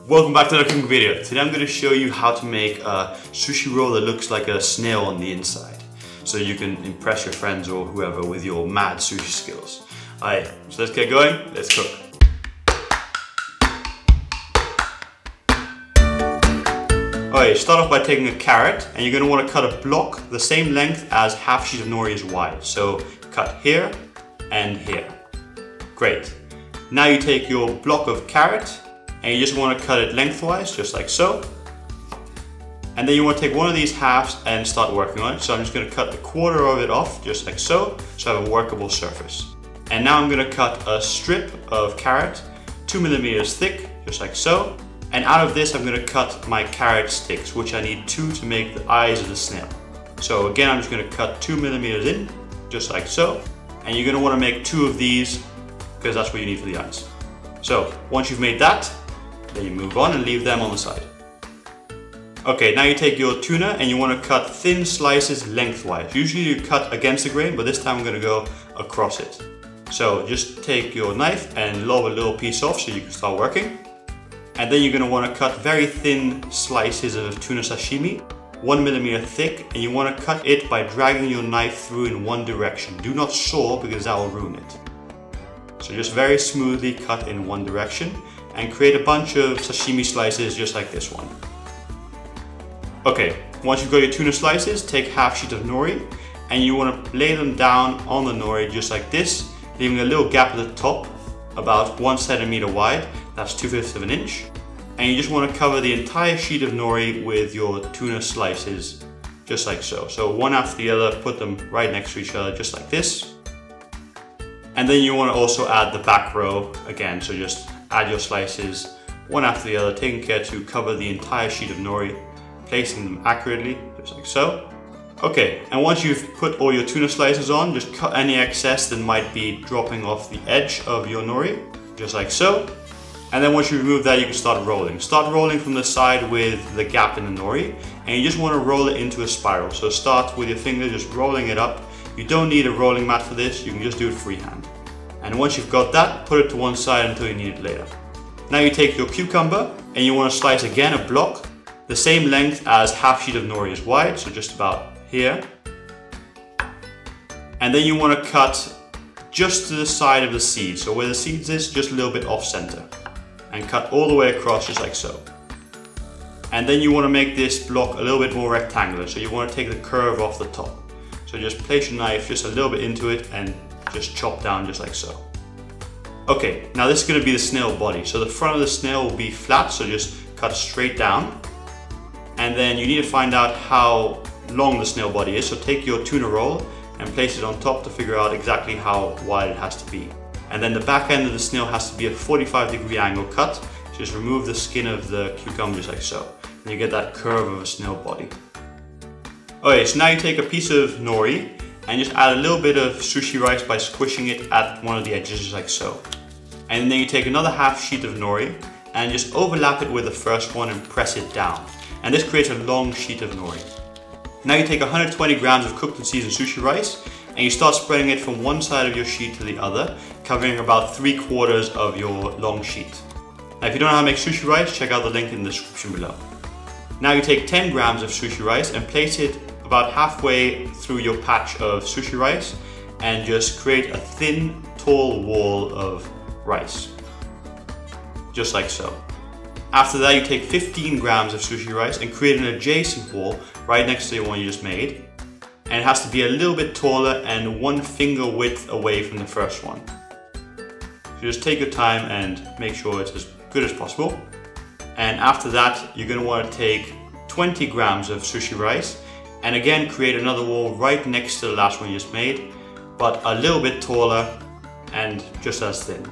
Welcome back to another cooking video. Today I'm going to show you how to make a sushi roll that looks like a snail on the inside. So you can impress your friends or whoever with your mad sushi skills. Alright, so let's get going, let's cook. Alright, start off by taking a carrot and you're going to want to cut a block the same length as half sheet of nori is wide. So cut here and here. Great. Now you take your block of carrot and you just want to cut it lengthwise, just like so. And then you want to take one of these halves and start working on it. So I'm just going to cut the quarter of it off, just like so I have a workable surface. And now I'm going to cut a strip of carrot, 2 millimeters thick, just like so. And out of this I'm going to cut my carrot sticks, which I need 2 to make the eyes of the snail. So again, I'm just going to cut 2 millimeters in, just like so. And you're going to want to make 2 of these, because that's what you need for the eyes. So once you've made that, then you move on and leave them on the side. Okay, now you take your tuna and you want to cut thin slices lengthwise. Usually you cut against the grain, but this time I'm going to go across it. So just take your knife and lob a little piece off so you can start working. And then you're going to want to cut very thin slices of tuna sashimi, 1 millimeter thick, and you want to cut it by dragging your knife through in one direction. Do not saw, because that will ruin it. So just very smoothly cut in one direction and create a bunch of sashimi slices just like this one. Okay, once you've got your tuna slices, take half sheet of nori and you want to lay them down on the nori just like this, leaving a little gap at the top about 1 centimeter wide, that's 2/5 of an inch. And you just want to cover the entire sheet of nori with your tuna slices just like so. So one after the other, put them right next to each other just like this. And then you want to also add the back row again, so just add your slices one after the other, taking care to cover the entire sheet of nori, placing them accurately, just like so. Okay, and once you've put all your tuna slices on, just cut any excess that might be dropping off the edge of your nori, just like so. And then once you remove that, you can start rolling. Start rolling from the side with the gap in the nori, and you just want to roll it into a spiral. So start with your finger, just rolling it up. You don't need a rolling mat for this, you can just do it freehand. And once you've got that, put it to one side until you need it later. Now you take your cucumber and you want to slice again a block, the same length as half sheet of nori is wide, so just about here. And then you want to cut just to the side of the seed, so where the seeds is, just a little bit off center. And cut all the way across just like so. And then you want to make this block a little bit more rectangular, so you want to take the curve off the top. So just place your knife just a little bit into it and just chop down just like so. Okay, now this is going to be the snail body. So the front of the snail will be flat, so just cut straight down. And then you need to find out how long the snail body is. So take your tuna roll and place it on top to figure out exactly how wide it has to be. And then the back end of the snail has to be a 45-degree angle cut. So just remove the skin of the cucumber just like so. And you get that curve of a snail body. Okay, so now you take a piece of nori and just add a little bit of sushi rice by squishing it at one of the edges just like so. And then you take another half sheet of nori and just overlap it with the first one and press it down. And this creates a long sheet of nori. Now you take 120 grams of cooked and seasoned sushi rice and you start spreading it from one side of your sheet to the other, covering about 3/4 of your long sheet. Now if you don't know how to make sushi rice, check out the link in the description below. Now you take 10 grams of sushi rice and place it about halfway through your patch of sushi rice and just create a thin, tall wall of rice. Just like so. After that, you take 15 grams of sushi rice and create an adjacent wall right next to the one you just made. And it has to be a little bit taller and 1 finger width away from the first one. So just take your time and make sure it's as good as possible. And after that, you're going to want to take 20 grams of sushi rice and again create another wall right next to the last one you just made, but a little bit taller and just as thin.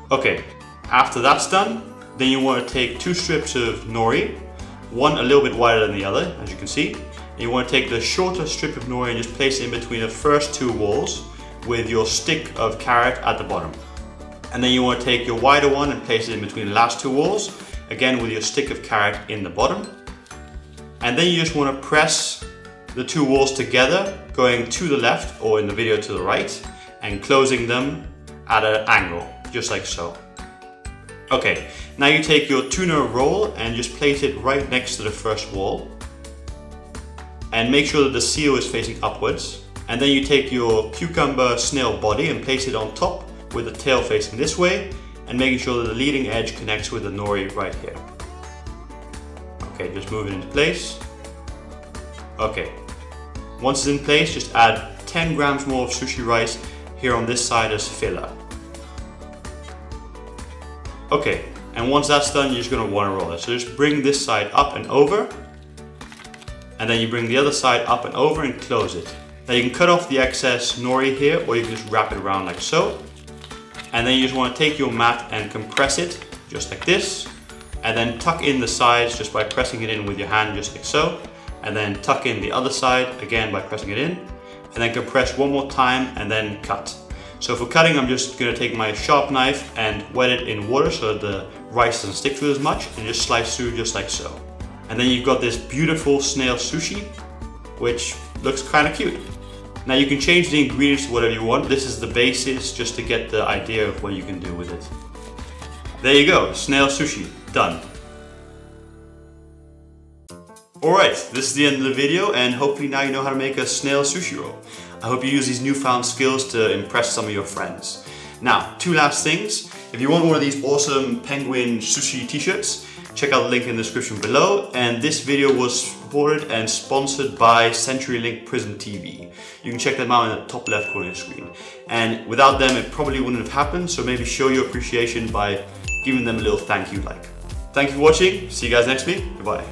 Okay, after that's done, then you want to take 2 strips of nori, one a little bit wider than the other, as you can see. And you want to take the shorter strip of nori and just place it in between the first 2 walls with your stick of carrot at the bottom. And then you want to take your wider one and place it in between the last 2 walls, again with your stick of carrot in the bottom. And then you just want to press the 2 walls together, going to the left or in the video to the right, and closing them at an angle, just like so. Okay, now you take your tuna roll and just place it right next to the first wall. And make sure that the seal is facing upwards. And then you take your cucumber snail body and place it on top with the tail facing this way and making sure that the leading edge connects with the nori right here. Okay, just move it into place. Okay, once it's in place, just add 10 grams more of sushi rice here on this side as filler. Okay, and once that's done, you're just going to want to roll it. So just bring this side up and over, and then you bring the other side up and over and close it. Now you can cut off the excess nori here, or you can just wrap it around like so. And then you just want to take your mat and compress it, just like this. And then tuck in the sides just by pressing it in with your hand, just like so. And then tuck in the other side, again by pressing it in. And then compress one more time and then cut. So for cutting, I'm just going to take my sharp knife and wet it in water so that the rice doesn't stick to it as much, and just slice through just like so. And then you've got this beautiful snail sushi, which looks kind of cute. Now you can change the ingredients to whatever you want. This is the basis just to get the idea of what you can do with it. There you go, snail sushi, done. Alright, this is the end of the video, and hopefully now you know how to make a snail sushi roll. I hope you use these newfound skills to impress some of your friends. Now, two last things. If you want one of these awesome penguin sushi t-shirts, check out the link in the description below. And this video was supported and sponsored by CenturyLink Prison TV. You can check them out in the top left corner of your screen. And without them, it probably wouldn't have happened, so maybe show your appreciation by giving them a little thank you like. Thank you for watching, see you guys next week, goodbye.